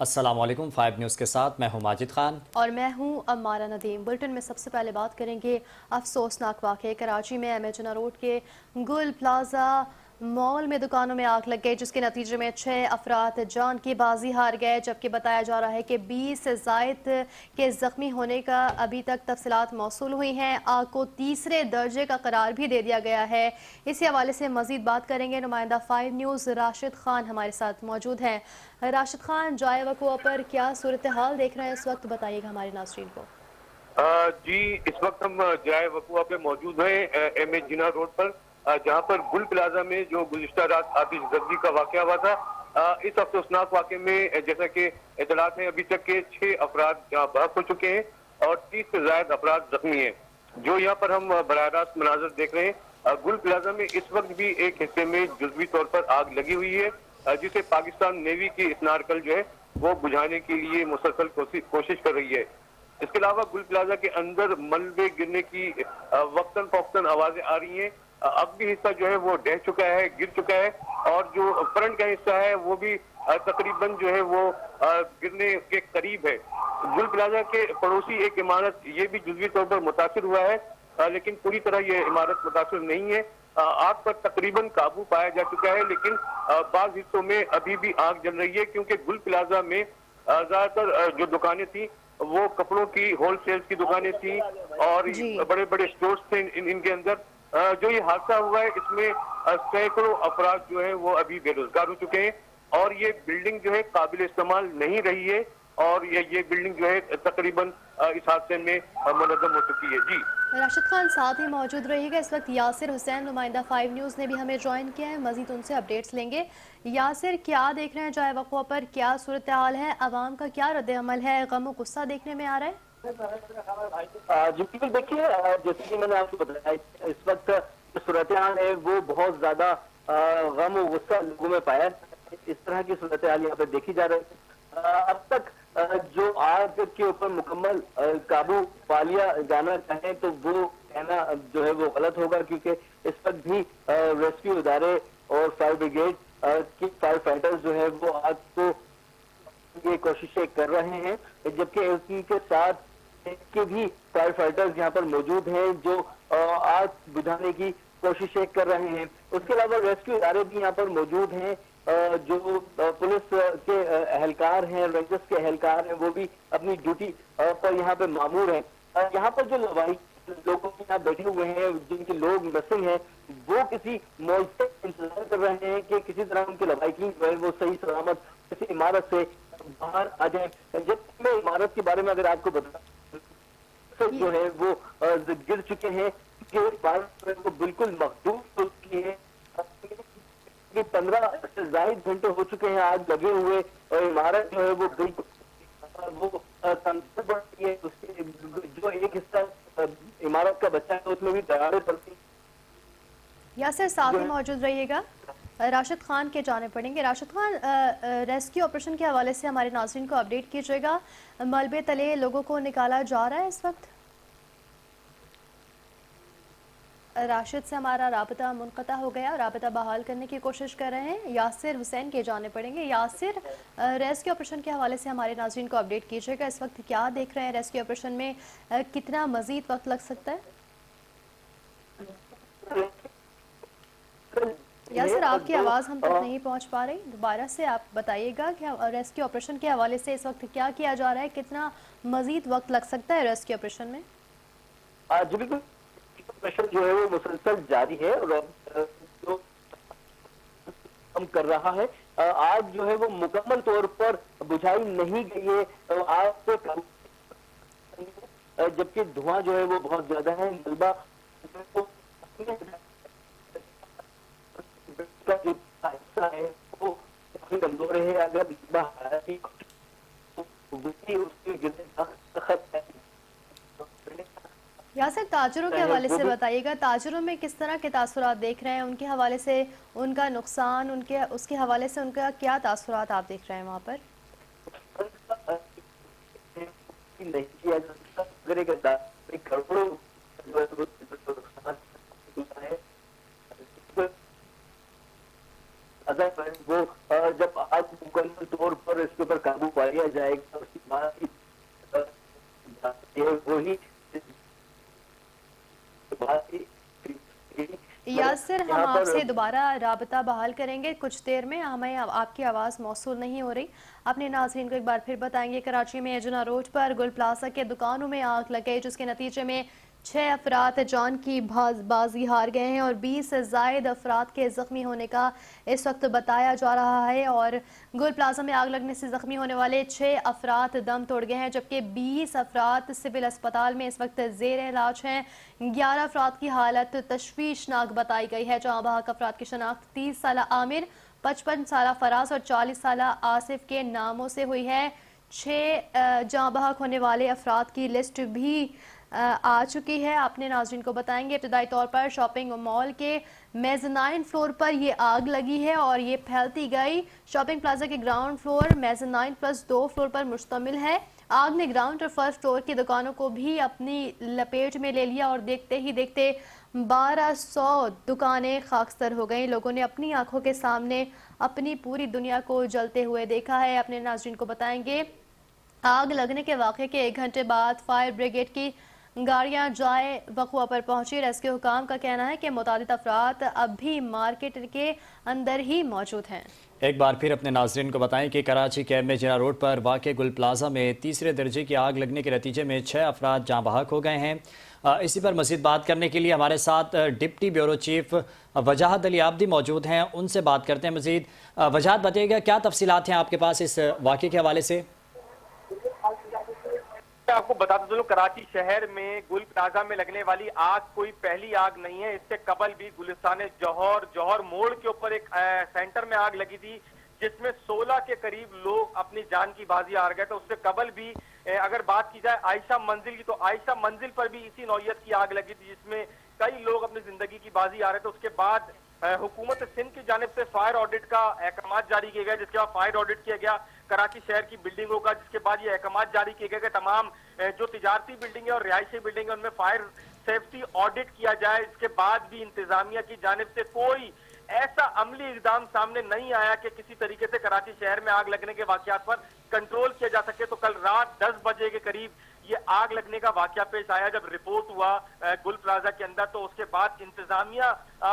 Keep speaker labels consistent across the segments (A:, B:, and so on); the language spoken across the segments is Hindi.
A: अस्सलाम वालेकुम। 5 न्यूज़ के साथ मैं हूं माजिद खान
B: और मैं हूं अमारा नदीम। बुलेटिन में सबसे पहले बात करेंगे अफसोसनाक वाक़े। कराची में एमेजना रोड के गुल प्लाजा मॉल में दुकानों में आग लग गई, जिसके नतीजे में 6 अफराद जान की बाजी हार गए, जबकि बताया जा रहा है कि 20 से जायद के ज़ख्मी होने का अभी तक तफसीलात मौसूल हुई हैं। आग को तीसरे दर्जे का करार भी दे दिया गया है। इसी हवाले से मजीद बात करेंगे। नुमाइंदा 5 न्यूज़ राशिद खान हमारे साथ मौजूद हैं। राशिद खान, जाए वक़ुआ पर क्या सूरत हाल देख रहे हैं इस वक्त, बताइएगा हमारे नाज़रीन को।
C: जी, इस वक्त हम जाए वकुआ पे मौजूद हैं एम ए जिना रोड पर, जहां पर गुल प्लाजा में जो गुज़िश्ता रात आतिशबाजी का वाकया हुआ था। इस अफसोसनाक वाकये में जैसा कि इतलात हैं, अभी तक के 6 अफराद जहाँ बहक हो चुके हैं और 30 से ज्यादा अफराद जख्मी हैं। जो यहाँ पर हम बराह रास्त मनाजर देख रहे हैं, गुल प्लाजा में इस वक्त भी एक हिस्से में जुज़वी तौर पर आग लगी हुई है, जिसे पाकिस्तान नेवी की स्नारकल जो है वो बुझाने के लिए मुसलसल कोशिश कर रही है। इसके अलावा गुल प्लाजा के अंदर मलबे गिरने की वक्तन फौक्तन आवाजें आ रही हैं। अब भी हिस्सा जो है वो ढह चुका है, गिर चुका है, और जो फ्रंट का हिस्सा है वो भी तकरीबन जो है वो गिरने के करीब है। गुल प्लाजा के पड़ोसी एक इमारत ये भी जुज़वी तौर पर मुतासिर हुआ है, लेकिन पूरी तरह ये इमारत मुतासिर नहीं है। आग पर तकरीबन काबू पाया जा चुका है, लेकिन बाज़ हिस्सों में अभी भी आग जल रही है, क्योंकि गुल प्लाजा में ज्यादातर जो दुकानें थी वो कपड़ों की होलसेल की दुकानें थी और बड़े बड़े स्टोर्स थे इनके अंदर। जो ये हादसा हुआ है इसमें सैकड़ों अफराद जो है वो अभी बेरोजगार हो चुके हैं, और ये बिल्डिंग जो है काबिल इस्तेमाल नहीं रही है, और ये बिल्डिंग जो है तकरीबन इस हादसे में मुनज़्ज़म हो चुकी है। जी
B: राशिद खान साथ ही मौजूद रहिएगा। इस वक्त यासिर हुसैन नुमाइंदा 5 न्यूज़ ने भी हमें ज्वाइन किया है, मजीद उनसे अपडेट्स लेंगे। यासिर, क्या देख रहे हैं जाए वक़ुआ पर, क्या सूरत हाल है, अवाम का क्या रद्द अमल है, गम गुस्सा देखने में आ रहा है?
D: जी बिल्कुल, देखिए जैसे कि मैंने आपको बताया, इस वक्त जो सूरत हाल है वो बहुत ज्यादा गम और गुस्सा लोगों में पाया। इस तरह की सूरत हाल यहाँ पे देखी जा रही है। अब तक जो आग के ऊपर मुकम्मल काबू पा लिया जाना चाहे तो वो कहना जो है वो गलत होगा, क्योंकि इस वक्त भी रेस्क्यू इदारे और फायर ब्रिगेड की फायर फाइटर्स जो है वो आग को ये कोशिशें कर रहे हैं, जबकि उनके साथ के भी फायर फाइटर्स यहाँ पर मौजूद हैं जो आग बुझाने की कोशिशें कर रहे हैं। उसके अलावा रेस्क्यू इदारे भी यहाँ पर मौजूद हैं, जो पुलिस के एहलकार हैं, रेंजर्स के एहलकार हैं, वो भी अपनी ड्यूटी पर यहाँ पे मामूर हैं। यहाँ पर जो लवाई लोगों के यहाँ बैठे हुए हैं, जिनके लोग मिसिंग हैं, वो किसी मौके का इंतजार कर रहे हैं कि किसी तरह उनकी लवाइकिंग जो है वो सही सलामत किसी इमारत से बाहर आ जाए। जब मैं इमारत के बारे में अगर आपको बता जो है वो गिर चुके हैं, कि इमारत को बिल्कुल मखदूम हो चुकी है। 15 से ज्यादा घंटे हो चुके हैं आग लगे हुए, और इमारत जो है वो बिल्कुल वो तंत्र बढ़ रही है। उसके जो एक हिस्सा इमारत का बचा है उसमें भी दरारें पड़ती।
B: यासिर, साथ ही मौजूद रहिएगा। राशिद खान के जाने पड़ेंगे। राशिद खान, रेस्क्यू ऑपरेशन के हवाले से हमारे नाज़रीन को अपडेट कीजिएगा। मलबे तले लोगों को निकाला जा रहा है इस वक्त? राशिद से हमारा राबता मुनक़ता हो गया, राबता बहाल करने की कोशिश कर रहे हैं। यासिर हुसैन के जाने पड़ेंगे। यासिर, रेस्क्यू ऑपरेशन के हवाले से हमारे नाज़रीन को अपडेट कीजिएगा। इस वक्त क्या देख रहे हैं रेस्क्यू ऑपरेशन में, कितना मज़ीद वक्त लग सकता है? यासिर, आपकी आवाज़ हम तक नहीं पहुंच पा रही, दोबारा से आप बताइएगा कि रेस्क्यू ऑपरेशन के हवाले से इस वक्त क्या किया जा रहा है, कितना मज़ीद वक्त लग सकता है रेस्क्यू ऑपरेशन में?
D: जी बिल्कुल, ऑपरेशन जो है वो मुसलसल जारी है और जो काम कर रहा है। आग जो है वो मुकम्मल तौर पर बुझाई नहीं गई है, आग से जबकि धुआं जो है वो बहुत ज्यादा है। मलबा का जो हिस्सा है वो काफी कमजोर है। अगर
B: यासिर, ताजरों के हवाले से बताइएगा, ताजरों में किस तरह के तासुरात देख रहे हैं, उनके हवाले से उनका नुकसान, उनके उसके हवाले से उनका क्या तासुरात आप देख रहे हैं वहाँ पर?
D: नहीं किया जा सकता, करोड़ों वो जब आग मुकम्मल तौर पर इसके ऊपर काबू पा लिया जाएगा, उसके बाद वही
B: यासिर, हम
D: यहाँ पर
B: आपसे दोबारा राबता बहाल करेंगे कुछ देर में। हमें आपकी आवाज़ मौसूल नहीं हो रही। अपने नाज़रीन को एक बार फिर बताएंगे, कराची में एजना रोड पर गुल प्लाजा के दुकानों में आग लग गई, जिसके नतीजे में 6 अफराद जान की बाजी हार गए हैं और 20 से ज़ायद अफराद के ज़ख्मी होने का इस वक्त बताया जा रहा है। और गुल प्लाजा में आग लगने से ज़ख्मी होने वाले 6 अफराद दम तोड़ गए हैं, जबकि 20 अफराद सिविल अस्पताल में इस वक्त ज़ेर इलाज हैं। 11 अफराद की हालत तशवीशनाक बताई गई है। जहाँ बहक अफराद की शनाख्त 30 साल आमिर, 55 साल फराज और 40 साल आसिफ के नामों से हुई है। 6 जहाँ बहक होने वाले अफराद की लिस्ट भी आ चुकी है। अपने नाज़रीन को बताएंगे, इब्तदाई तौर पर शॉपिंग मॉल के मेज़नाइन फ्लोर पर ये आग लगी है और ये फैलती गई। शॉपिंग प्लाजा के ग्राउंड फ्लोर मेज़नाइन प्लस 2 फ्लोर पर मुश्तमिल है। आग ने ग्राउंड और फर्स्ट फ्लोर की दुकानों को भी अपनी लपेट में ले लिया और देखते ही देखते 1200 दुकानें खाकसर हो गईं। लोगों ने अपनी आंखों के सामने अपनी पूरी दुनिया को जलते हुए देखा है। अपने नाज़रीन को बताएंगे, आग लगने के वाक़े के 1 घंटे बाद फायर ब्रिगेड की गाड़ियां जाए वक़ुआ पर पहुंची। रेस्क्यू हुकाम का कहना है कि मुतादिद अफराद अब भी मार्केट के अंदर ही मौजूद हैं।
A: एक बार फिर अपने नाज़रीन को बताएं कि कराची के एमए रोड पर वाक़े गुल प्लाजा में तीसरे दर्जे की आग लगने के नतीजे में 6 अफराद जाँ बहक हो गए हैं। इसी पर मज़ीद बात करने के लिए हमारे साथ डिप्टी ब्यूरो चीफ वजाहत अली आब्दी मौजूद हैं, उनसे बात करते हैं मज़ीद। वजाहत बताइएगा, क्या तफसीलात हैं आपके पास इस वाक़े के हवाले से?
E: आपको बताते चलो, कराची शहर में गुल प्लाजा में लगने वाली आग कोई पहली आग नहीं है। इससे कबल भी गुलिस्तान जौहर मोड़ के ऊपर एक सेंटर में आग लगी थी, जिसमें 16 के करीब लोग अपनी जान की बाजी हार गए। तो उससे कबल भी अगर बात की जाए आयशा मंजिल की, तो आयशा मंजिल पर भी इसी नौयत की आग लगी थी, जिसमें कई लोग अपनी जिंदगी की बाजी आ रहे थे। उसके बाद हुकूमत सिंध की जानिब से फायर ऑडिट का अहकाम जारी किया गया, जिसके बाद फायर ऑडिट किया गया कराची शहर की बिल्डिंगों का, जिसके बाद ये अहकाम जारी किए गए कि तमाम जो तिजारती बिल्डिंग है और रिहायशी बिल्डिंग है उनमें फायर सेफ्टी ऑडिट किया जाए। इसके बाद भी इंतजामिया की जानिब से कोई ऐसा अमली इकदाम सामने नहीं आया कि किसी तरीके से कराची शहर में आग लगने के वाकयात पर कंट्रोल किया जा सके। तो कल रात 10 बजे के करीब ये आग लगने का वाकया पेश आया, जब रिपोर्ट हुआ गुल प्लाजा के अंदर। तो उसके बाद इंतजामिया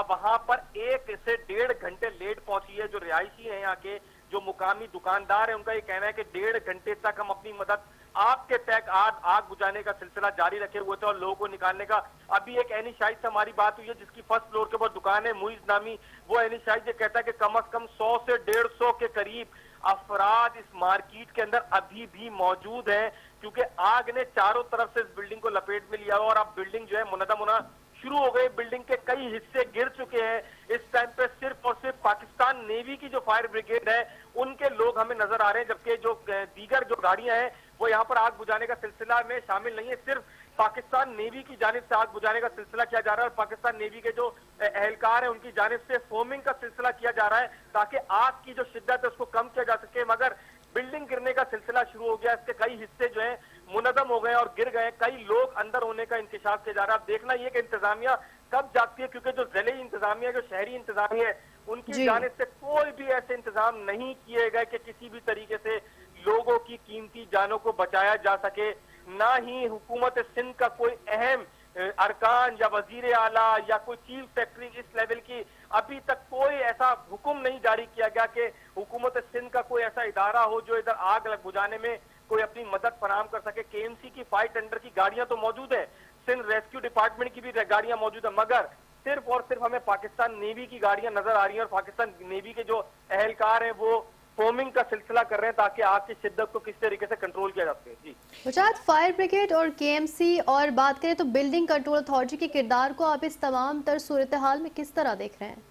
E: वहां पर 1 से 1.5 घंटे लेट पहुंची है। जो रिहायशी है यहाँ के, जो मुकामी दुकानदार है, उनका ये कहना है कि 1.5 घंटे तक हम अपनी मदद आपके तक आग बुझाने का सिलसिला जारी रखे हुए थे और लोगों को निकालने का। अभी एक एनी शाहिद से हमारी बात हुई है, जिसकी फर्स्ट फ्लोर के ऊपर दुकान है, मुइज नामी। वो एनी शाहिद ये कहता है कि कम से कम 100 से 150 के करीब अफराद इस मार्केट के अंदर अभी भी मौजूद हैं, क्योंकि आग ने चारों तरफ से इस बिल्डिंग को लपेट में लिया और अब बिल्डिंग जो है मुनदम होना शुरू हो गई। बिल्डिंग के कई हिस्से गिर चुके हैं। इस टाइम पे सिर्फ और सिर्फ पाकिस्तान नेवी की जो फायर ब्रिगेड है उनके लोग हमें नजर आ रहे हैं, जबकि जो दीगर जो गाड़ियां हैं वो यहाँ पर आग बुझाने का सिलसिला में शामिल नहीं है। सिर्फ पाकिस्तान नेवी की जानिब से आग बुझाने का सिलसिला किया जा रहा है और पाकिस्तान नेवी के जो एहलकार है उनकी जानिब से फोमिंग का सिलसिला किया जा रहा है, ताकि आग की जो शिद्दत है उसको कम किया जा सके। मगर बिल्डिंग गिरने का सिलसिला शुरू हो गया, इसके कई हिस्से जो है मुनदम हो गए और गिर गए, कई लोग अंदर होने का इंकशाफ किया जा रहा है। अब देखना यह कि इंतजामिया कब जागती है, क्योंकि जो जिले इंतजामिया, जो शहरी इंतजामिया है, उनकी जानिब से कोई भी ऐसे इंतजाम नहीं किए गए कि किसी भी तरीके से लोगों की कीमती जानों को बचाया जा सके। ना ही हुकूमत सिंध का कोई अहम अरकान या वजीर आला या कोई चीफ सेक्रेटरी इस लेवल की अभी तक कोई ऐसा हुक्म नहीं जारी किया गया कि हुकूमत सिंध का कोई ऐसा इदारा हो जो इधर आग बुझाने में कोई अपनी मदद फराहम कर सके। केएमसी की फायर टेंडर की गाड़ियां तो मौजूद है, सिंध रेस्क्यू डिपार्टमेंट की भी गाड़ियां मौजूद है, मगर सिर्फ और सिर्फ हमें पाकिस्तान नेवी की गाड़ियां नजर आ रही हैं और पाकिस्तान नेवी के जो एहलकार हैं वो फोमिंग का सिलसिला कर रहे हैं ताकि आग की शिद्दत को किस तरीके से कंट्रोल किया जा सके। जी
B: वजाहत, फायर ब्रिगेड और केएमसी और बात करें तो बिल्डिंग कंट्रोल अथॉरिटी के किरदार को आप इस तमाम तर सूरत हाल में किस तरह देख रहे हैं?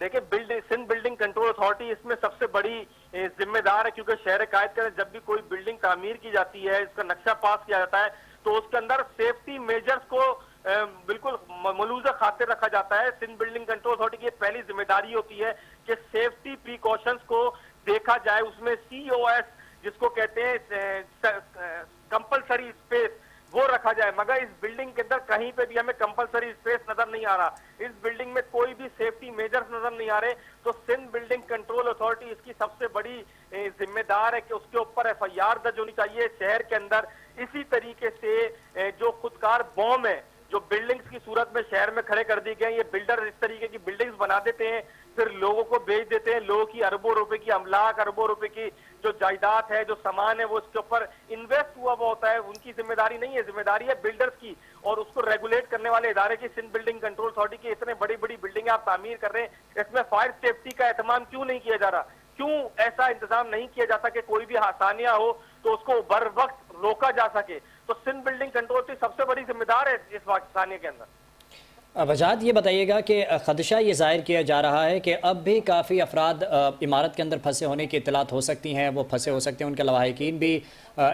E: देखिए, सिंध बिल्डिंग कंट्रोल अथॉरिटी इसमें सबसे बड़ी जिम्मेदार है, क्योंकि शहर कायद के जब भी कोई बिल्डिंग तामीर की जाती है, इसका नक्शा पास किया जाता है, तो उसके अंदर सेफ्टी मेजर्स को बिल्कुल मलूजा खातिर रखा जाता है। सिंध बिल्डिंग कंट्रोल अथॉरिटी की पहली जिम्मेदारी होती है कि सेफ्टी प्रिकॉशंस को देखा जाए। उसमें COS जिसको कहते हैं कंपल्सरी स्पेस, वो रखा जाए, मगर इस बिल्डिंग के अंदर कहीं पे भी हमें कंपलसरी स्पेस नजर नहीं आ रहा, इस बिल्डिंग में कोई भी सेफ्टी मेजर्स नजर नहीं आ रहे। तो सिंध बिल्डिंग कंट्रोल अथॉरिटी इसकी सबसे बड़ी जिम्मेदार है कि उसके ऊपर एफआईआर दर्ज होनी चाहिए। शहर के अंदर इसी तरीके से जो खुदकार बॉम्ब है जो बिल्डिंग्स की सूरत में शहर में खड़े कर दिए गए, ये बिल्डर इस तरीके की बिल्डिंग्स बना देते हैं, फिर लोगों को बेच देते हैं, लोगों की अरबों रुपए की अमलाक, अरबों रुपए की जो जायदाद है, जो सामान है, वो इसके ऊपर इन्वेस्ट हुआ हुआ होता है। उनकी जिम्मेदारी नहीं है, जिम्मेदारी है बिल्डर्स की और उसको रेगुलेट करने वाले इदारे की। सिंध बिल्डिंग कंट्रोल अथॉरिटी की इतने बड़ी बड़ी बिल्डिंग आप तामीर कर रहे हैं, इसमें फायर सेफ्टी का एहतमाम क्यों नहीं किया जा रहा? क्यों ऐसा इंतजाम नहीं किया जाता कि कोई भी हादसा हो तो उसको बर वक्त रोका जा सके? तो सिंध बिल्डिंग कंट्रोल की सबसे बड़ी जिम्मेदार है इस हादसाने के अंदर।
A: वजाहत ये बताइएगा कि खदशा ये जाहिर किया जा रहा है कि अब भी काफ़ी अफराद इमारत के अंदर फंसे होने की इत्तलात हो सकती हैं, वो फंसे हो सकते हैं, उनके लवाहिकीन भी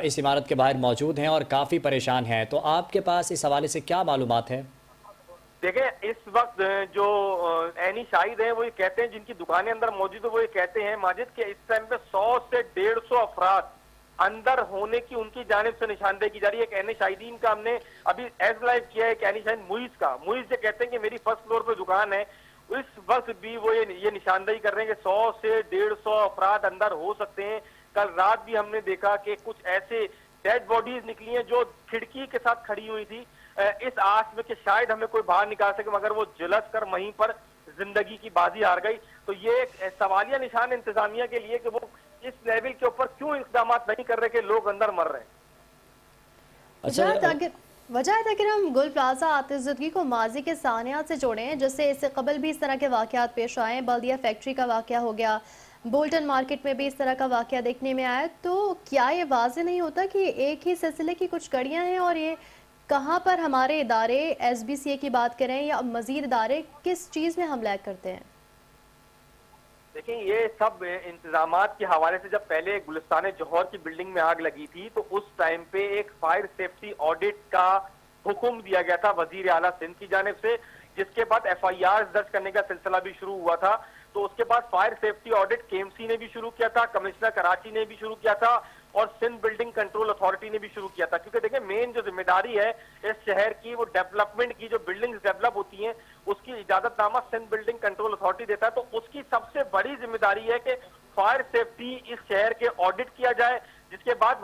A: इस इमारत के बाहर मौजूद हैं और काफ़ी परेशान हैं। तो आपके पास इस हवाले से क्या मालूमात है?
E: देखें, इस वक्त जो एनी शाहिद हैं वो ये कहते हैं, जिनकी दुकानें अंदर मौजूद है, वो ये कहते हैं माजिद के इस टाइम पे 100 से 150 अफराद अंदर होने की उनकी जानिब से निशानदेही की जा रही है। एक एनी शाहिदीन का हमने अभी एज लाइव किया है, एक एनी शाहिद मुइज का। मुइज ये कहते हैं कि मेरी फर्स्ट फ्लोर पे दुकान है, इस वक्त भी वो ये निशानदेही कर रहे हैं कि 100 से 150 अफराद अंदर हो सकते हैं। कल रात भी हमने देखा कि कुछ ऐसे डेड बॉडीज निकली हैं जो खिड़की के साथ खड़ी हुई थी, इस आस में कि शायद हमें कोई बाहर निकाल सके, मगर वो झुलस कर वहीं पर जिंदगी की बाजी हार गई। तो ये एक सवालिया निशान इंतजामिया के लिए कि वो इस लेवल के ऊपर क्यों इकदाम नहीं कर रहे कि लोग अंदर मर रहे हैं।
B: वजह अगर हम गुल प्लाजा आतिशज़दगी को माजी के सानियात से जोड़ें, जैसे इससे कबल भी इस तरह के वाक़यात पेश आए, बल्दिया फैक्ट्री का वाक़या हो गया, बोल्टन मार्केट में भी इस तरह का वाक़या देखने में आया, तो क्या ये वाज़े नहीं होता कि एक ही सिलसिले की कुछ कड़ियाँ हैं और ये कहाँ पर हमारे इदारे SBCA की बात करें या मज़ीद इदारे किस चीज़ में हम लैग करते हैं?
E: देखिए, ये सब इंतजामात के हवाले से जब पहले गुलिस्तान जौहर की बिल्डिंग में आग लगी थी तो उस टाइम पे एक फायर सेफ्टी ऑडिट का हुक्म दिया गया था वजीर आला सिंध की जानिब से, जिसके बाद FIR दर्ज करने का सिलसिला भी शुरू हुआ था। तो उसके बाद फायर सेफ्टी ऑडिट KMC ने भी शुरू किया था, कमिश्नर कराची ने भी शुरू किया था और सिंध बिल्डिंग कंट्रोल अथॉरिटी ने भी शुरू किया था। क्योंकि देखिए, मेन जो जिम्मेदारी है इस शहर की, वो डेवलपमेंट की, जो बिल्डिंग्स डेवलप होती हैं उसकी इजाजतनामा सिंध बिल्डिंग कंट्रोल अथॉरिटी देता है। तो उसकी सबसे बड़ी जिम्मेदारी है कि फायर सेफ्टी इस शहर के ऑडिट किया जाए, जिसके बाद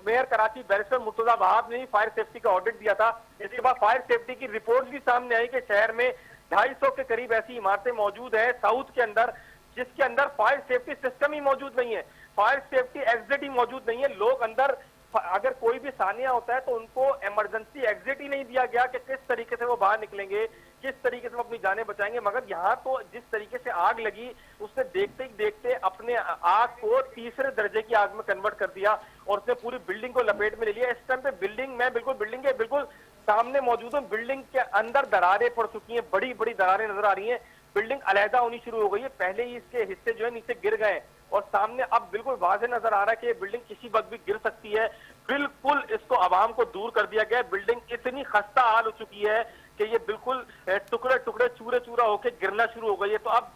E: मेयर कराची बैरिस्टर मुर्तजा वहाब ने भी फायर सेफ्टी का ऑडिट दिया था। इसके बाद फायर सेफ्टी की रिपोर्ट भी सामने आई कि शहर में 250 के करीब ऐसी इमारतें मौजूद है साउथ के अंदर जिसके अंदर फायर सेफ्टी सिस्टम ही मौजूद नहीं है, फायर सेफ्टी एग्जिट ही मौजूद नहीं है। लोग अंदर अगर कोई भी सानिया होता है तो उनको इमरजेंसी एग्जिट ही नहीं दिया गया कि किस तरीके से वो बाहर निकलेंगे, किस तरीके से वो अपनी जानें बचाएंगे। मगर यहाँ तो जिस तरीके से आग लगी उसने देखते ही देखते अपने आग को तीसरे दर्जे की आग में कन्वर्ट कर दिया और उसने पूरी बिल्डिंग को लपेट में ले लिया। इस टाइम पे बिल्डिंग के बिल्कुल सामने मौजूद हूँ, बिल्डिंग के अंदर दरारें पड़ चुकी हैं, बड़ी बड़ी दरारें नजर आ रही हैं, बिल्डिंग अलहदा होनी शुरू हो गई है। पहले ही इसके हिस्से जो है नीचे गिर गए और सामने अब बिल्कुल वाज़े नजर आ रहा है कि ये बिल्डिंग किसी वक्त भी गिर सकती है। बिल्कुल इसको आवाम को दूर कर दिया गया। बिल्डिंग इतनी खस्ता हाल हो चुकी है कि ये बिल्कुल टुकड़े टुकड़े चूरे चूरा होकर गिरना शुरू हो गई है। तो अब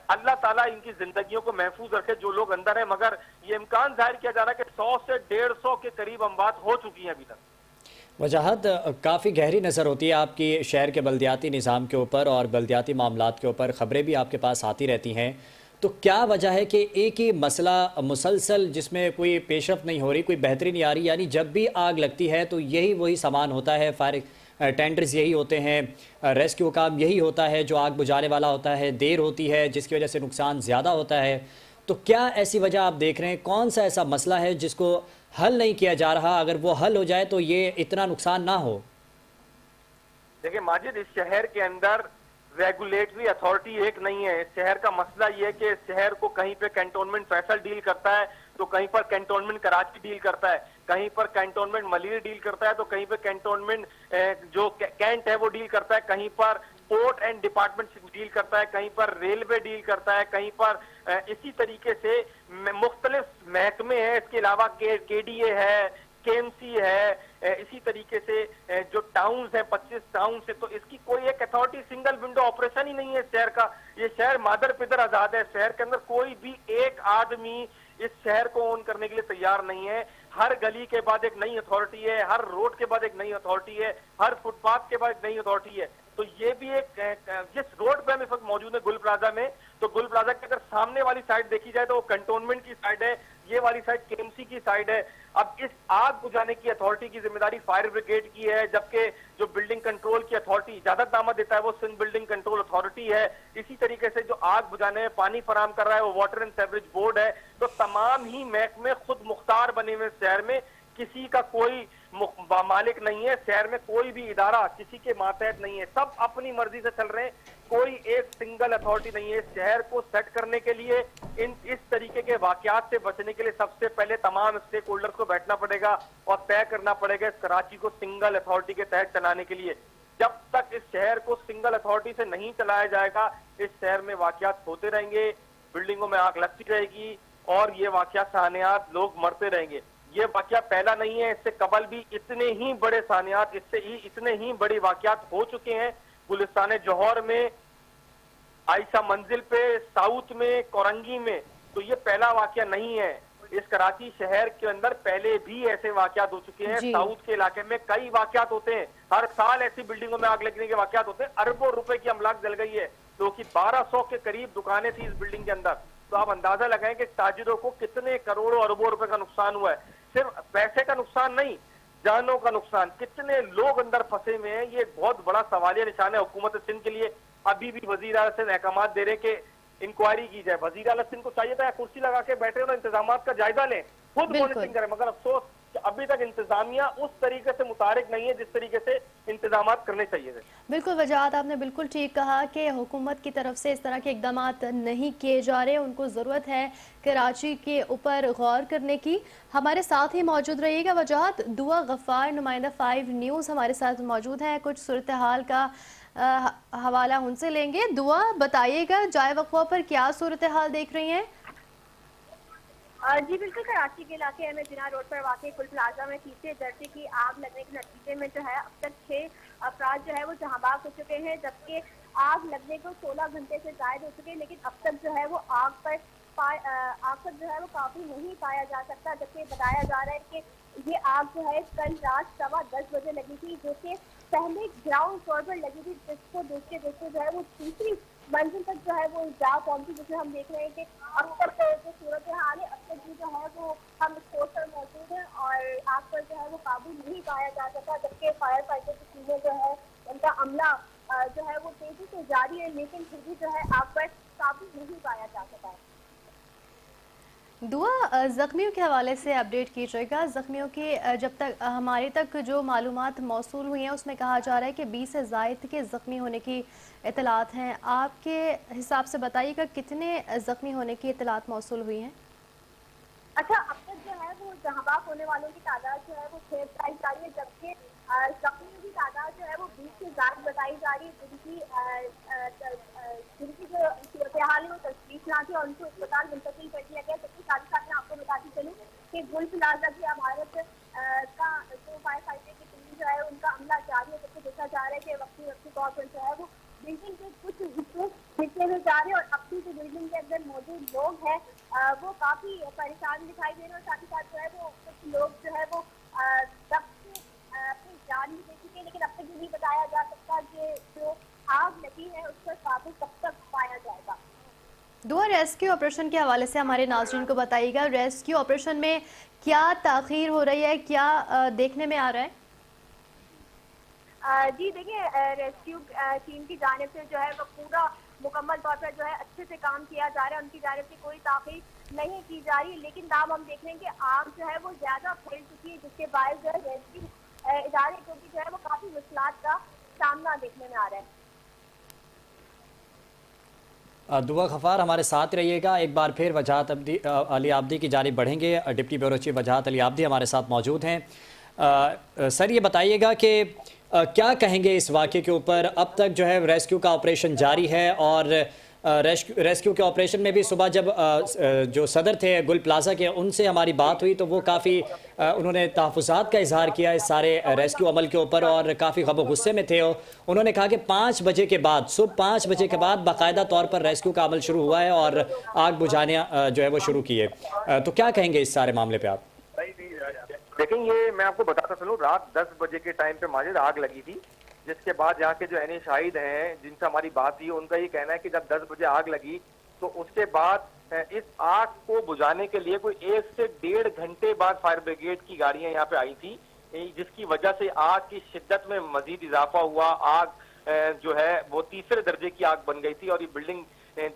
E: अल्लाह ताला इनकी जिंदगियों को महफूज रखे जो लोग अंदर हैं, मगर ये इम्कान जाहिर किया जा रहा है कि 100 से 150 के करीब अमवात हो चुकी हैं अभी तक।
A: वजाहत काफ़ी गहरी नज़र होती है आपकी शहर के बल्दियाती निज़ाम के ऊपर और बल्दियाती मामलात के ऊपर, ख़बरें भी आपके पास आती रहती हैं। तो क्या वजह है कि एक ही मसला मुसलसल जिसमें कोई पेशरफ नहीं हो रही, कोई बेहतरी नहीं आ रही? यानी जब भी आग लगती है तो यही वही सामान होता है, फायर टेंडर्स यही होते हैं, रेस्क्यू काम यही होता है, जो आग बुझाने वाला होता है देर होती है जिसकी वजह से नुकसान ज़्यादा होता है। तो क्या ऐसी वजह आप देख रहे हैं? कौन सा ऐसा मसला है जिसको हल नहीं किया जा रहा? अगर वो हल हो जाए तो ये इतना नुकसान ना हो।
E: देखिए माजिद, इस शहर के अंदर रेगुलेटरी अथॉरिटी एक नहीं है। इस शहर का मसला ये है कि इस शहर को कहीं पे कैंटोनमेंट फैसल डील करता है तो कहीं पर कैंटोनमेंट कराची डील करता है, कहीं पर कैंटोनमेंट मलिर डील करता है तो कहीं पर कैंटोनमेंट जो कैंट है वो डील करता है, कहीं पर पोर्ट एंड डिपार्टमेंट डील करता है, कहीं पर रेलवे डील करता है, कहीं पर इसी तरीके से मुख्तलिफ महकमे हैं। इसके अलावा KDA है, KMC है, इसी तरीके से जो टाउन्स हैं 25 टाउन से, तो इसकी कोई एक अथॉरिटी सिंगल विंडो ऑपरेशन ही नहीं है शहर का। ये शहर मादर पिदर आजाद है। शहर के अंदर कोई भी एक आदमी इस शहर को ओन करने के लिए तैयार नहीं है। हर गली के बाद एक नई अथॉरिटी है, हर रोड के बाद एक नई अथॉरिटी है, हर फुटपाथ के बाद एक नई अथॉरिटी है। तो ये भी एक जिस रोड पे हम इस वक्त मौजूद है गुल प्लाजा में, तो गुल प्लाजा के अगर सामने वाली साइड देखी जाए तो वो कंटोनमेंट की साइड है, ये वाली साइड केएमसी की साइड है। अब इस आग बुझाने की अथॉरिटी की जिम्मेदारी फायर ब्रिगेड की है, जबकि जो बिल्डिंग कंट्रोल की अथॉरिटी ज्यादा दामद देता है वो सिंध बिल्डिंग कंट्रोल अथॉरिटी है। इसी तरीके से जो आग बुझाने में पानी फराहम कर रहा है वो वाटर एंड सेवरेज बोर्ड है। तो तमाम ही महकमे खुद मुख्तार बने हुए शहर में, किसी का कोई मालिक नहीं है, शहर में कोई भी इदारा किसी के मातहत नहीं है, सब अपनी मर्जी से चल रहे हैं। कोई एक सिंगल अथॉरिटी नहीं है। शहर को सेट करने के लिए, इस तरीके के वाकयात से बचने के लिए सबसे पहले तमाम स्टेक होल्डर्स को बैठना पड़ेगा और तय करना पड़ेगा इस कराची को सिंगल अथॉरिटी के तहत चलाने के लिए। जब तक इस शहर को सिंगल अथॉरिटी से नहीं चलाया जाएगा, इस शहर में वाकयात होते रहेंगे, बिल्डिंगों में आग लगती रहेगी और ये वाकयात सानियात लोग मरते रहेंगे। ये वाकया पहला नहीं है, इससे कबल भी इतने ही बड़े सानियात, इतने ही बड़ी वाकयात हो चुके हैं। गुलिस्तान जौहर में, आयशा मंजिल पे, साउथ में, कोरंगी में, तो ये पहला वाकया नहीं है। इस कराची शहर के अंदर पहले भी ऐसे वाकयात हो चुके हैं। साउथ के इलाके में कई वाकयात होते हैं, हर साल ऐसी बिल्डिंगों में आग लगने के वाकयात होते हैं। अरबों रुपए की अमलाक जल गई है, जो कि 1200 के करीब दुकानें थी इस बिल्डिंग के अंदर। तो आप अंदाजा लगाएं कि ताजिरों को कितने करोड़ों अरबों रुपए का नुकसान हुआ है। सिर्फ पैसे का नुकसान नहीं, जानों का नुकसान, कितने लोग अंदर फंसे हुए हैं। ये बहुत बड़ा सवालिया निशान है हुकूमत सिंध के लिए। अभी भी वजीर आला सिंध अहकामात दे रहे कि इंक्वायरी की जाए। वजीर आला सिंध को चाहिए था कुर्सी लगा के बैठे और इंतजाम का जायजा लें, खुद मॉनिटरिंग करें, मगर अफसोस कि अभी तक इंतजामिया उस तरीके से मुतारिक नहीं है जिस तरीके से इंतजाम करने चाहिए थे।
B: बिल्कुल वजाहत, आपने बिल्कुल ठीक कहा कि हुकूमत की तरफ से इस तरह के इकदाम नहीं किए जा रहे। उनको ज़रूरत है कराची के ऊपर गौर करने की। हमारे साथ ही मौजूद रहिएगा वजाहत। दुआ गफ्फार, नुमाइंदा 5 न्यूज़ हमारे साथ मौजूद हैं, कुछ सूरत हाल का हवाला उनसे लेंगे। दुआ बताइएगा, जाए वक़्फ़ा पर क्या सूरत हाल देख रही हैं?
F: जी बिल्कुल, कराची के इलाके एम जिना रोड पर वाक़ई गुल प्लाजा में तीसरे दर्जे की आग लगने के नतीजे में जो है अब तक 6 अफराद जो है वो जहांबाग हो चुके हैं, जबकि आग लगने को 16 घंटे से ज़ायद हो चुके हैं। लेकिन अब तक जो है वो आग पर जो है वो काबू नहीं पाया जा सकता, जबकि बताया जा रहा है कि ये आग जो है कल रात 10:15 बजे लगी थी, जो कि पहले ग्राउंड फ्लोर पर लगी थी, जिसको देखते देखते जो है वो तीसरी मंजिल तक जो है वो जा पहुंची। जिसमें हम देख रहे हैं कि अब तक जो सूरत हाल है, अब तक भी जो है वो हम स्पोर्ट पर मौजूद हैं और आग पर जो है वो काबू नहीं पाया जा सका, जबकि फायर फाइटर की टीमें जो है उनका अमला जो है वो तेजी से जारी है, लेकिन फिर भी जो है आग पर काबू नहीं पाया जा सका है।
B: दुआ, ज़ख्मियों के हवाले से अपडेट कीजिएगा। ज़ख्मियों की जब तक हमारे तक जो मालूमात मौसूल हुई हैं उसमें कहा जा रहा है कि 20 से ज़ायद के ज़ख्मी होने की इतलात हैं। आपके हिसाब से बताइएगा कितने ज़ख्मी होने की इतलात मौसूल हुई हैं?
F: अच्छा, अब तक जो है वो जहांबाग होने वालों की तादाद जो है वो 6 बताई जा रही है, जबकि ज़ख्मियों की तादाद जो है वो 20 से ज़्यादा बताई जा रही है, जिनकी जो सूरत हाल है वो तशवीशनाक है और उनको अस्पताल मुंतकिल कर दिया गया। सबके साथ ही साथ मैं आपको बताती चलूँ कि गुल प्लाजा की इमारत का जो फायर फाइटर की टीम जो है उनका अमला जारी है, जबकि देखा जा रहा है कि वक्ती तौर पर जो है वो बिल्डिंग के कुछ हिस्से हिस्से में जा रहे हैं और अब भी जो बिल्डिंग के अंदर मौजूद लोग हैं वो काफ़ी परेशान दिखाई दे रहे हैं और साथ ही साथ जो है वो कुछ लोग जो है वो तब से अपनी जान भी दे चुके हैं, लेकिन अब तक ये नहीं बताया जा सकता कि जो आग लगी है उस पर काबू कब तक पाया जाएगा।
B: दुआ, रेस्क्यू ऑपरेशन के हवाले से हमारे नाज़रीन को बताइएगा, रेस्क्यू ऑपरेशन में क्या ताख़ीर हो रही है, क्या देखने में आ रहा है?
F: जी देखिए, रेस्क्यू टीम की जानिब से जो है वो पूरा मुकम्मल तौर पर जो है अच्छे से काम किया जा रहा है, उनकी जानिब से कोई ताख़ीर नहीं की जा रही। लेकिन दाम हम देख रहे हैं कि आग जो है वो ज़्यादा फैल चुकी है, जिसके बायस जो है रेस्क्यू इदारे को भी जो है वो काफ़ी मुश्किलात का सामना देखने में आ रहा है।
A: दुआ गफ्फार, हमारे साथ रहिएगा। एक बार फिर वजाहत अली आब्दी की जानिब बढ़ेंगे। डिप्टी ब्यूरो चीफ वजाहत अली आब्दी हमारे साथ मौजूद हैं। सर, ये बताइएगा कि क्या कहेंगे इस वाक़े के ऊपर? अब तक जो है रेस्क्यू का ऑपरेशन जारी है और रेस्क्यू के ऑपरेशन में भी सुबह जब जो सदर थे गुल प्लाजा के, उनसे हमारी बात हुई तो वो काफ़ी उन्होंने तहफ़्फ़ुज़ात का इजहार किया इस सारे रेस्क्यू अमल के ऊपर और काफ़ी गम गुस्से में थे। उन्होंने कहा कि 5 बजे के बाद, सुबह 5 बजे के बाद बाकायदा तौर पर रेस्क्यू का अमल शुरू हुआ है और आग बुझाने जो है वो शुरू किए। तो क्या कहेंगे इस सारे मामले पे आप?
E: लेकिन ये मैं आपको बताता चलूं, रात 10 बजे के टाइम पे माजिद आग लगी थी, जिसके बाद यहाँ के जो एनए शाहिद हैं जिनसे हमारी बात हुई, उनका ये कहना है कि जब 10 बजे आग लगी तो उसके बाद इस आग को बुझाने के लिए कोई 1 से 1.5 घंटे बाद फायर ब्रिगेड की गाड़ियां यहाँ पे आई थी, जिसकी वजह से आग की शिद्दत में मजीद इजाफा हुआ। आग जो है वो तीसरे दर्जे की आग बन गई थी और ये बिल्डिंग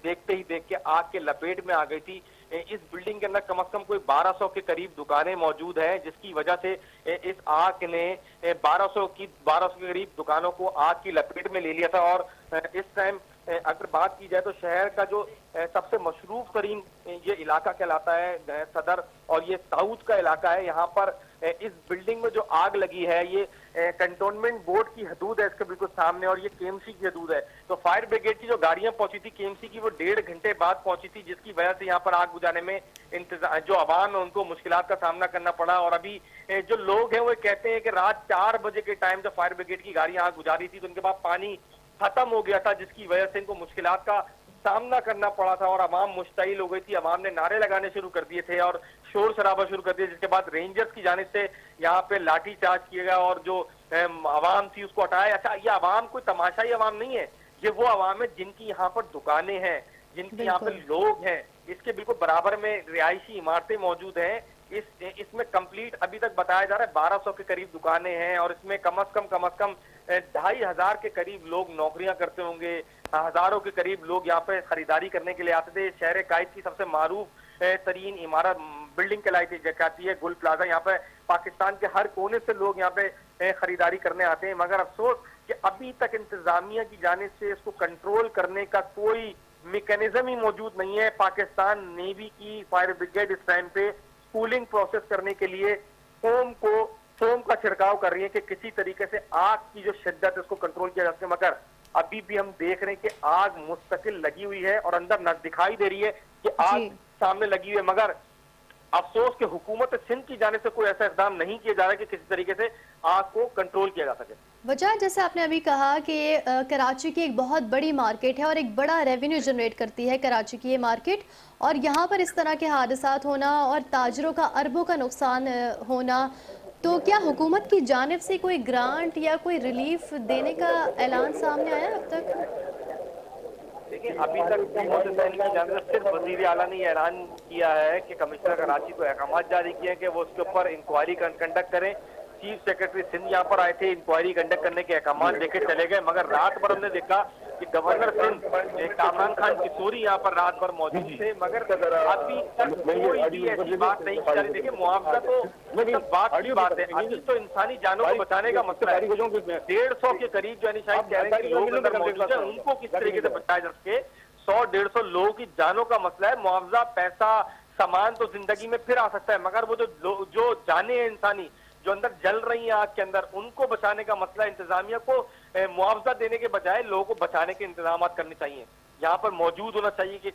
E: देखते ही देख के आग के लपेट में आ गई थी। इस बिल्डिंग के अंदर कम से कम कोई 1200 के करीब दुकानें मौजूद हैं, जिसकी वजह से इस आग ने 1200 के करीब दुकानों को आग की लपेट में ले लिया था। और इस टाइम अगर बात की जाए तो शहर का जो सबसे मशरूफ तरीन ये इलाका कहलाता है सदर, और ये साउथ का इलाका है। यहाँ पर इस बिल्डिंग में जो आग लगी है ये कंटोनमेंट बोर्ड की हदूद है इसके बिल्कुल सामने, और ये केएमसी की हदूद है। तो फायर ब्रिगेड की जो गाड़ियां पहुंची थी केएमसी की, वो 1.5 घंटे बाद पहुंची थी, जिसकी वजह से यहाँ पर आग बुझाने में जो आवाम है उनको मुश्किलात का सामना करना पड़ा। और अभी जो लोग हैं वो कहते हैं कि रात 4 बजे के टाइम जब फायर ब्रिगेड की गाड़ियां आग बुझा रही थी तो उनके पास पानी खत्म हो गया था, जिसकी वजह से इनको मुश्किलात का सामना करना पड़ा था और आवाम मुश्तइल हो गई थी। आवाम ने नारे लगाने शुरू कर दिए थे और शोर शराबा शुरू कर दिया, जिसके बाद रेंजर्स की जानिब से यहाँ पे लाठी चार्ज किया गया और जो आवाम थी उसको हटाया। अच्छा, ये आवाम कोई तमाशाई आवाम नहीं है, ये वो आवाम है जिनकी यहाँ पर दुकानें हैं, जिनकी यहाँ पे लोग हैं, इसके बिल्कुल बराबर में रिहायशी इमारतें मौजूद हैं। इसमें कंप्लीट अभी तक बताया जा रहा है 1200 के करीब दुकानें हैं और इसमें कम से कम 2500 के करीब लोग नौकरियां करते होंगे। हजारों के करीब लोग यहाँ पे खरीदारी करने के लिए आते थे। शहर कायद की सबसे मारूफ तरीन इमारत बिल्डिंग कहलाती है गुल प्लाजा। यहाँ पे पाकिस्तान के हर कोने से लोग यहाँ पे खरीदारी करने आते हैं, मगर अफसोस कि अभी तक इंतजामिया की जानिब से इसको कंट्रोल करने का कोई मैकेनिज्म ही मौजूद नहीं है। पाकिस्तान नेवी की फायर ब्रिगेड इस टाइम पे कूलिंग प्रोसेस करने के लिए फोम का छिड़काव कर रही है कि किसी तरीके से आग की जो शिद्दत है उसको कंट्रोल किया जा सके, मगर अभी भी हम देख रहे हैं कि आग मुस्तकिल लगी हुई है और अंदर न दिखाई दे रही है कि आग सामने लगी हुई है। मगर अफसोस कि हुकूमत सिंध की जाने से कोई ऐसा इकदाम नहीं किया जा रहा है कि किसी तरीके से आग को कंट्रोल किया जा सके।
B: वजह जैसे आपने अभी कहा कि कराची की एक बहुत बड़ी मार्केट है और एक बड़ा रेवेन्यू जनरेट करती है कराची की ये मार्केट, और यहाँ पर इस तरह के हादसात होना और ताजरों का अरबों का नुकसान होना, तो क्या हुकूमत की जानिब से कोई ग्रांट या कोई रिलीफ देने का ऐलान सामने आया अब तक?
E: देखिए, अभी तक सिर्फ वजीर आला ने ऐलान किया है कि कमिश्नर कराची को अहकाम जारी किए हैं कि वो उसके ऊपर इंक्वायरी कंडक्ट करें। चीफ सेक्रेटरी सिंध यहाँ पर आए थे, इंक्वायरी कंडक्ट करने के अहकाम देके चले गए, मगर रात भर हमने देखा कि गवर्नर सिंध कामरान खान किशोरी यहाँ पर रात भर मौजूद थे, मगर अभी तक कोई भी ऐसी बात नहीं की जा रही। देखिए, मुआवजा तो मतलब बात की बात है, अभी तो इंसानी जानों को बचाने का मसला है। 150 के करीब जो शायद कह रहे हैं कि लोग अंदर मौजूद हैं, उनको किस तरीके से बचाया जा सके। 100-150 लोगों की जानों का मसला है। मुआवजा, पैसा, सामान तो जिंदगी में फिर आ सकता है, मगर वो जो जाने हैं इंसानी जो अंदर जल रही है आग के अंदर, उनको बचाने का मसला। इंतजामिया को मुआवजा देने के बजाय लोगों को बचाने के इंतजाम करने चाहिए। यहाँ पर मौजूद होना चाहिए कि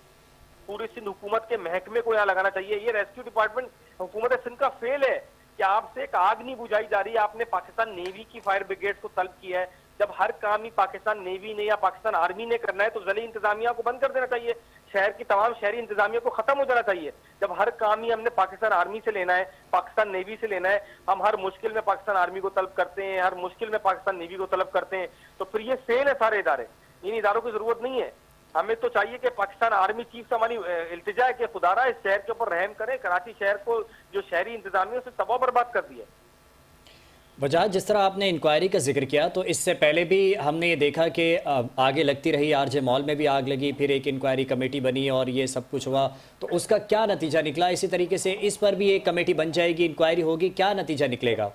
E: पूरी सिंध हुकूमत के महकमे को यहाँ लगाना चाहिए। ये रेस्क्यू डिपार्टमेंट हुकूमत सिंध का फेल है कि आपसे एक आग नहीं बुझाई जा रही है। आपने पाकिस्तान नेवी की फायर ब्रिगेड को तलब किया है। जब हर काम ही पाकिस्तान नेवी ने या पाकिस्तान आर्मी ने करना है तो जली इंतजामिया को बंद कर देना चाहिए। शहर की तमाम शहरी इंतजामिया को खत्म हो जाना चाहिए। जब हर काम ही हमने पाकिस्तान आर्मी से लेना है, पाकिस्तान नेवी से लेना है, हम हर मुश्किल में पाकिस्तान आर्मी को तलब करते हैं, हर मुश्किल में पाकिस्तान नेवी को तलब करते हैं, तो फिर ये फेल है सारे इदारे। इन इदारों की जरूरत नहीं है। हमें तो चाहिए कि पाकिस्तान आर्मी चीफ से हमारी इल्तिजा है कि खुदारा इस शहर के ऊपर रहम करें। कराची शहर को जो शहरी इंतजामिया से तबाह बर्बाद कर दिया।
A: वजाहत, जिस तरह आपने इंक्वायरी का जिक्र किया, तो इससे पहले भी हमने ये देखा कि आगे लगती रही, आरजे मॉल में भी आग लगी, फिर एक इंक्वायरी कमेटी बनी और ये सब कुछ हुआ, तो उसका क्या नतीजा निकला? इसी तरीके से इस पर भी एक कमेटी बन जाएगी, इंक्वायरी होगी, क्या नतीजा निकलेगा?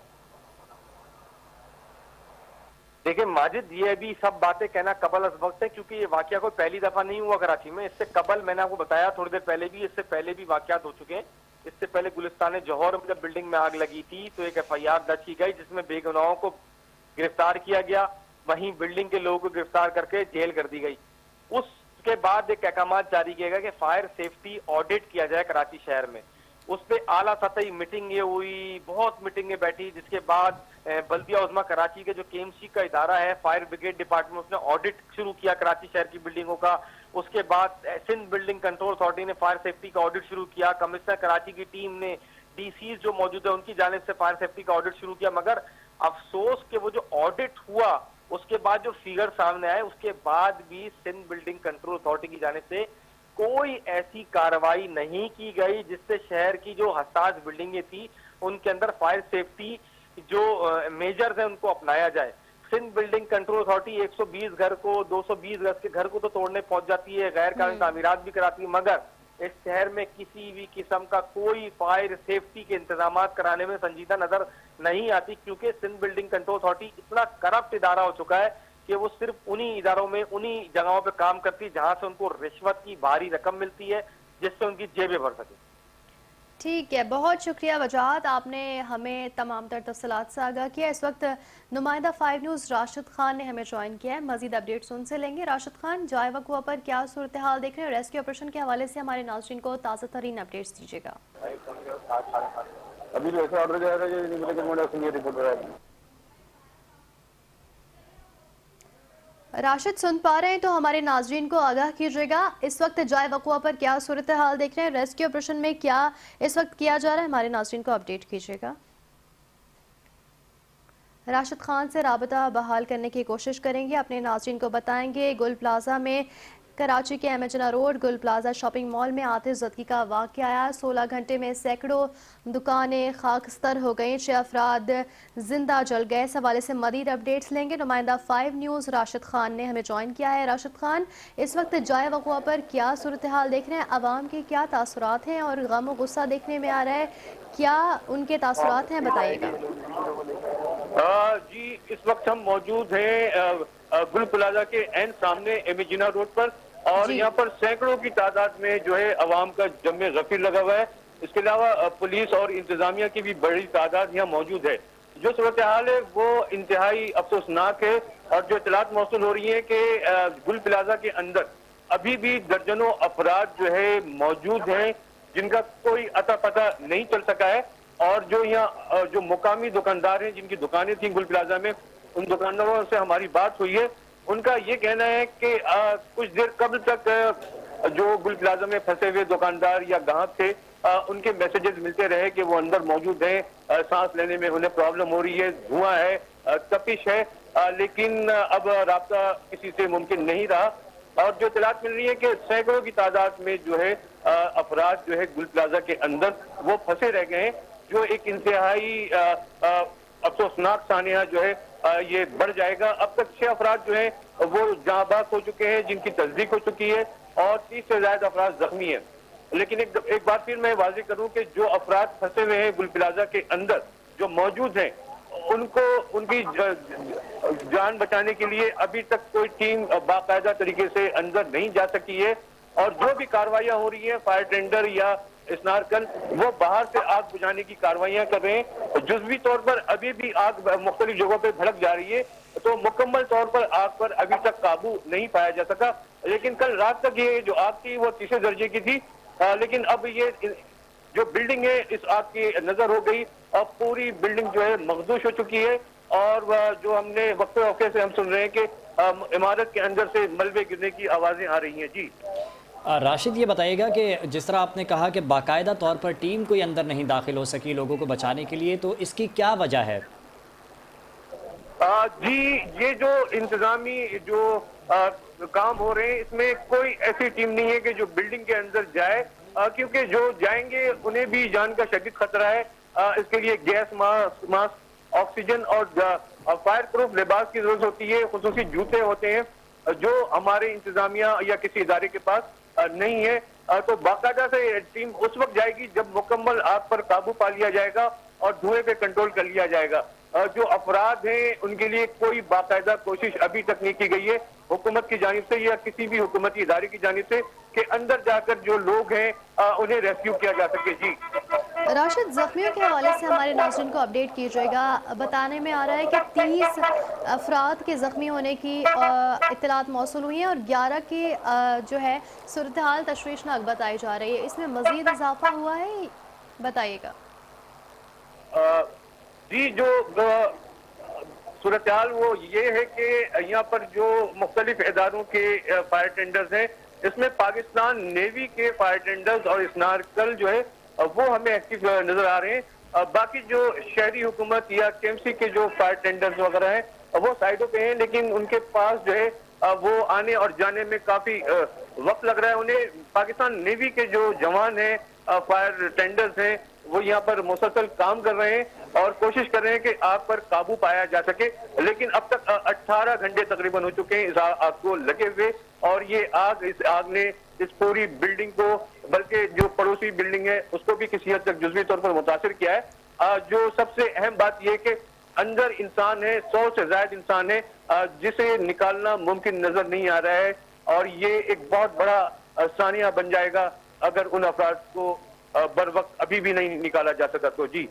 E: देखिए माजिद, ये भी सब बातें कहना कबल अज वक्त है, क्योंकि ये वाकया कोई पहली दफा नहीं हुआ कराची में। इससे कबल मैंने आपको बताया थोड़ी देर पहले भी, इससे पहले भी वाकयात हो चुके हैं। इससे पहले गुलिस्तान जौहर में जब बिल्डिंग में आग लगी थी तो एक FIR दर्ज की गई जिसमें बेगुनाहों को गिरफ्तार किया गया, वहीं बिल्डिंग के लोगों को गिरफ्तार करके जेल कर दी गई। उस उसके बाद एक अहकाम जारी किया गया कि फायर सेफ्टी ऑडिट किया जाए कराची शहर में। उस पर आला सतही मीटिंगें हुई, बहुत मीटिंगें बैठी, जिसके बाद बल्दिया उज़्मा कराची के जो केएमसी का इदारा है, फायर ब्रिगेड डिपार्टमेंट, उसने ऑडिट शुरू किया कराची शहर की बिल्डिंगों का। उसके बाद सिंध बिल्डिंग कंट्रोल अथॉरिटी ने फायर सेफ्टी का ऑडिट शुरू किया। कमिश्नर कराची की टीम ने, डीसी जो मौजूद है उनकी जानिब से फायर सेफ्टी का ऑडिट शुरू किया। मगर अफसोस के वो जो ऑडिट हुआ उसके बाद जो फिगर सामने आए, उसके बाद भी सिंध बिल्डिंग कंट्रोल अथॉरिटी की जानिब से कोई ऐसी कार्रवाई नहीं की गई जिससे शहर की जो हसास बिल्डिंगें थी उनके अंदर फायर सेफ्टी जो मेजर्स हैं उनको अपनाया जाए। सिंध बिल्डिंग कंट्रोल अथॉरिटी 120 घर को, 220 गज के घर को तो तोड़ने पहुंच जाती है, गैर कानूनी तामीरात भी कराती है, मगर इस शहर में किसी भी किस्म का कोई फायर सेफ्टी के इंतजाम कराने में संजीदा नजर नहीं आती, क्योंकि सिंध बिल्डिंग कंट्रोल अथॉरिटी इतना करप्ट इदारा हो चुका है कि वो सिर्फ उन्हीं इदारों में, उन्हीं जगहों पे काम करती है जहां से उनको रिश्वत की भारी रकम मिलती है जिससे उनकी जेबें भर सके।
B: ठीक है, बहुत शुक्रिया वजाहत, आपने हमें तमाम तर तफसीलात से आगाह किया। इस वक्त नुमाइंदा 5 न्यूज़ राशिद खान ने हमें ज्वाइन किया है। मजीद अपडेट्स उनसे लेंगे। राशिद खान, जाए वक़्वा पर क्या सूरत हाल देख रहे हैं? रेस्क्यू ऑपरेशन के हवाले से हमारे नाज़रीन को ताज़ा तरीन अपडेट्स दीजिएगा।
G: अभी जो ऐसा ऑर्डर जाएगा रिपोर्ट
B: राशिद सुन पा रहे हैं तो हमारे नाजरीन को आगाह कीजिएगा, इस वक्त जाए वक़वा पर क्या सूरत हाल देख रहे हैं? रेस्क्यू ऑपरेशन में क्या इस वक्त किया जा रहा है? हमारे नाजरीन को अपडेट कीजिएगा। राशिद खान से राबता बहाल करने की कोशिश करेंगे, अपने नाजरीन को बताएंगे। गुल प्लाजा में कराची के एमेजना रोड गुल प्लाजा शॉपिंग मॉल में आतिशज़दगी का वाक़या आया। 16 घंटे में सैकड़ों दुकानें खाकस्तर हो गई, 6 अफराद जिंदा जल गए। इस हवाले से मज़ीद अपडेट्स लेंगे। नुमाइंदा 5 न्यूज़ राशिद खान ने हमें ज्वाइन किया है। राशिद खान, इस वक्त जाए वक़वा पर क्या सूरत हाल देख रहे हैं? आवाम के क्या तासुरात हैं और गम और गुस्सा देखने में आ रहा है, क्या उनके तासुरात हैं, बताइएगा।
C: जी, इस वक्त हम मौजूद हैं गुल प्लाजा के एन सामने एमेजिना रोड पर, और यहाँ पर सैकड़ों की तादाद में जो है अवाम का जम्मे गफीर लगा हुआ है। इसके अलावा पुलिस और इंतजामिया की भी बड़ी तादाद यहाँ मौजूद है। जो सूरत हाल है वो इंतहाई अफसोसनाक है, और जो इतलात मौसूल हो रही है कि गुल प्लाजा के अंदर अभी भी दर्जनों अफराद जो है मौजूद हैं जिनका कोई अता पता नहीं चल सका है। और जो यहाँ जो मुकामी दुकानदार हैं जिनकी दुकानें थी गुल प्लाजा में, उन दुकानदारों से हमारी बात हुई है। उनका ये कहना है कि कुछ देर कबल तक जो गुल प्लाजा में फंसे हुए दुकानदार या ग्राहक थे, उनके मैसेजेस मिलते रहे कि वो अंदर मौजूद हैं, सांस लेने में उन्हें प्रॉब्लम हो रही है, धुआं है, तपिश है, लेकिन अब राब्ता किसी से मुमकिन नहीं रहा। और जो इतलात मिल रही है कि सैकड़ों की तादाद में जो है अफराद जो है गुल प्लाजा के अंदर वो फंसे रह गए हैं, जो एक इंतहाई अफसोसनाक सानिया जो है ये बढ़ जाएगा। अब तक 6 अफराद जो है वो जाँबाज हो चुके हैं जिनकी तस्दीक हो चुकी है, और 30 से ज्यादा अफराद जख्मी है। लेकिन एक बार फिर मैं वाज़ेह करूं कि जो अफराद फंसे हुए हैं गुल प्लाजा के अंदर जो मौजूद हैं, उनको उनकी जान बचाने के लिए अभी तक कोई टीम बाकायदा तरीके से अंदर नहीं जा सकी है। और जो भी कार्रवाइयां हो रही है, फायर टेंडर या स्नारकन, वो बाहर से आग बुझाने की कार्रवाइयां कर रहे हैं। जुज़वी तौर पर अभी भी आग मुख्तलिफ जगहों पे भड़क जा रही है, तो मुकम्मल तौर पर आग पर अभी तक काबू नहीं पाया जा सका। लेकिन कल रात तक ये जो आग थी वो 3 दर्जे की थी, लेकिन अब ये जो बिल्डिंग है इस आग की नजर हो गई, अब पूरी बिल्डिंग जो है मखदूश हो चुकी है। और जो हमने वक्फे वक्फे से हम सुन रहे हैं कि इमारत के अंदर से मलबे गिरने की आवाजें आ रही हैं। जी
A: राशिद, ये बताइएगा कि जिस तरह आपने कहा कि बाकायदा तौर पर टीम कोई अंदर नहीं दाखिल हो सकी लोगों को बचाने के लिए, तो इसकी क्या वजह है?
C: जी, ये जो इंतजामी जो काम हो रहे हैं, इसमें कोई ऐसी टीम नहीं है कि जो बिल्डिंग के अंदर जाए, क्योंकि जो जाएंगे उन्हें भी जान का शदीद खतरा है। इसके लिए गैस मास्क, ऑक्सीजन और फायर प्रूफ लिबास की जरूरत होती है, खुसूसी जूते होते हैं जो हमारे इंतजामिया या किसी इदारे के पास नहीं है। तो बाकायदा से टीम उस वक्त जाएगी जब मुकम्मल आग पर काबू पा लिया जाएगा और धुएं पे कंट्रोल कर लिया जाएगा। जो अपराध हैं उनके लिए कोई बाकायदा कोशिश अभी तक नहीं की गई है हुकूमत की जानिब से या किसी भी हुकूमती इदारे की जानिब से कि अंदर जाकर जो लोग हैं उन्हें रेस्क्यू किया जा सके। जी
B: राशिद, जख्मियों के हवाले से हमारे नाज़रीन को अपडेट कीजिएगा। बताने में आ रहा है कि 30 अफराद के ज़ख्मी होने की इत्तलात मौसूल हुई हैं और 11 की जो है सूरत हाल तशवीशनाक बताई जा रही है। इसमें मज़ीद इजाफा हुआ है, बताइएगा।
C: जी, जो सूरत हाल वो ये है कि यहाँ पर जो मुख्तलिफ इदारों के फायर टेंडर्स हैं, इसमें पाकिस्तान नेवी के फायर टेंडर्स और स्नार्कल जो है वो हमें एक्टिव नजर आ रहे हैं। बाकी जो शहरी हुकूमत या केएमसी के जो फायर टेंडर्स वगैरह हैं वो साइडों पे हैं, लेकिन उनके पास जो है वो आने और जाने में काफी वक्त लग रहा है उन्हें। पाकिस्तान नेवी के जो जवान हैं, फायर टेंडर्स हैं, वो यहाँ पर मुसलसल काम कर रहे हैं और कोशिश कर रहे हैं कि आग पर काबू पाया जा सके। लेकिन अब तक 18 घंटे तकरीबन हो चुके हैं इस आग को लगे हुए, और ये इस आग ने इस पूरी बिल्डिंग को, बल्कि जो पड़ोसी बिल्डिंग है उसको भी किसी हद तक जुज़वी तौर पर मुतासिर किया है। जो सबसे अहम बात यह कि अंदर इंसान है, 100 से ज्यादा इंसान है, जिसे निकालना मुमकिन नजर नहीं आ रहा है, और ये एक बहुत बड़ा सानिया बन जाएगा अगर उन अफराद को बर वक्त अभी भी नहीं निकाला जा सका तो। जी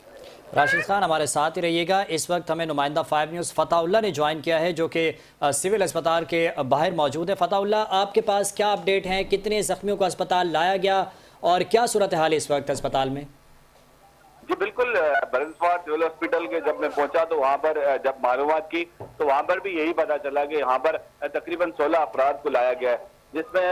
A: राशिद खान, हमारे साथ ही रहिएगा। इस वक्त हमें नुमाइंदा 5 न्यूज़ फताउल्लाह ने ज्वाइन किया है, जो कि सिविल अस्पताल के बाहर मौजूद है। फताउल्लाह, आपके पास क्या अपडेट हैं? कितने जख्मियों को अस्पताल लाया गया और क्या सूरत हाल है इस वक्त अस्पताल में?
G: जी बिल्कुल, बरंसवार सिविल हॉस्पिटल के जब मैं पहुंचा तो वहां पर जब मालूमात की तो वहां पर भी यही पता चला कि यहाँ पर तकरीबन 16 अफराद को लाया गया है, जिसमें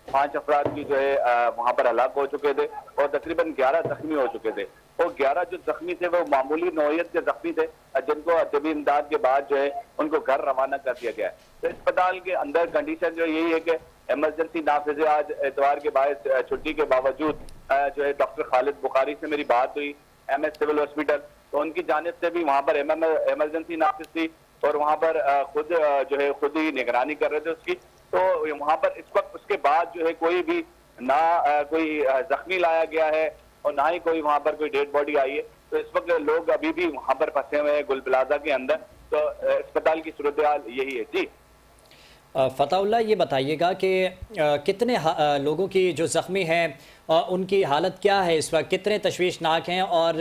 G: 5 अफराद की जो है वहां पर हलाक हो चुके थे और तकरीबन 11 जख्मी हो चुके थे। और 11 जो जख्मी थे वो मामूली नौयत के जख्मी थे, जिनको तबी इमदाद के बाद जो है उनको घर रवाना कर दिया गया है। तो अस्पताल के अंदर कंडीशन जो यही है कि इमरजेंसी नाफिज आज एतवार के बाद छुट्टी के बावजूद जो है डॉक्टर खालिद बुखारी से मेरी बात हुई MS सिविल हॉस्पिटल, तो उनकी जानिब से भी वहां पर इमरजेंसी नाफिज थी और वहां पर खुद ही निगरानी कर रहे थे उसकी। तो वहां पर इस वक्त उसके बाद जो है कोई भी कोई जख्मी लाया गया है और ना ही कोई वहां पर कोई डेड बॉडी आई है। तो इस वक्त लोग अभी भी वहां पर फंसे हुए हैं गुल प्लाजा के अंदर। तो अस्पताल की सूरत हाल यही है। जी
A: फताउल्लाह, ये बताइएगा कि कितने लोगों की जो ज़ख्मी हैं उनकी हालत क्या है इस वक्त, कितने तशवीशनाक हैं और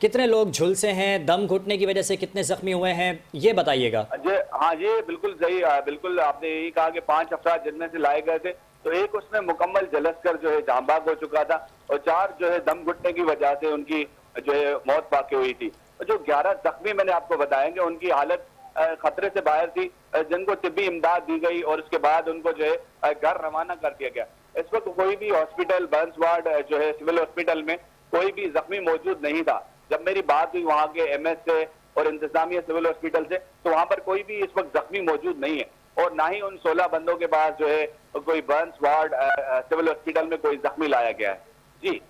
A: कितने लोग झुलसे हैं, दम घुटने की वजह से कितने ज़ख्मी हुए हैं, ये बताइएगा।
G: हाँ, ये बिल्कुल सही, बिल्कुल आपने यही कहा कि 5 अफराद जिनमें से लाए गए थे, तो एक उसमें मुकम्मल जलस कर जो है जांबाग हो चुका था और 4 जो है दम घुटने की वजह से उनकी जो है मौत वाक़ई हुई थी। और जो 11 जख्मी मैंने आपको बताएंगे उनकी हालत खतरे से बाहर थी, जिनको तिब्बी इमदाद दी गई और उसके बाद उनको जो है घर रवाना कर दिया गया। इस वक्त कोई भी हॉस्पिटल बर्न्स वार्ड जो है सिविल हॉस्पिटल में कोई भी जख्मी मौजूद नहीं था। जब मेरी बात हुई वहाँ के MS से और इंतजामिया सिविल हॉस्पिटल से, तो वहाँ पर कोई भी इस वक्त जख्मी मौजूद नहीं है और ना ही उन 16 बंदों के पास जो है कोई बर्न्स वार्ड सिविल हॉस्पिटल में कोई जख्मी लाया गया है। जी